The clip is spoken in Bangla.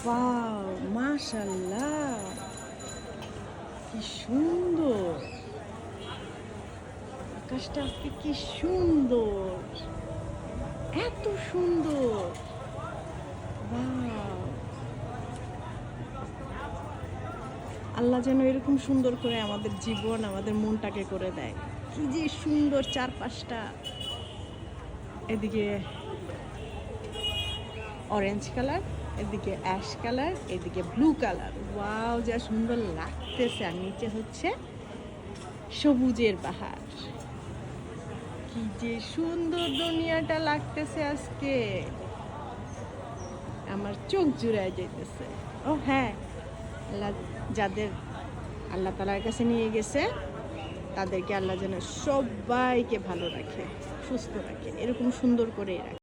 ওয়াও, মাশাআল্লাহ, কি সুন্দর! আকাশটা আজকে কি সুন্দর! এত সুন্দর! ওয়াও! আল্লাহ যেন এরকম সুন্দর করে আমাদের জীবন, আমাদের মনটাকে করে দেয়। কি যে সুন্দর চারপাশটা! এদিকে অরেঞ্জ কালার, এদিকে অ্যাশ কালার, এদিকে ব্লু কালার। ওয়াও, যা সুন্দর লাগতেছে! আর নিচে হচ্ছে সবুজের পাহাড়। কি যে সুন্দর দুনিয়াটা লাগতেছে আজকে! আমার চোখ জুড়ায় যাইতেছে। ও হ্যাঁ, আল্লাহ যাদের আল্লাহ তাআলার কাছে নিয়ে গেছে, তাদেরকে আল্লাহ যেন সবাইকে ভালো রাখে, সুস্থ রাখে, এরকম সুন্দর করেই রাখে।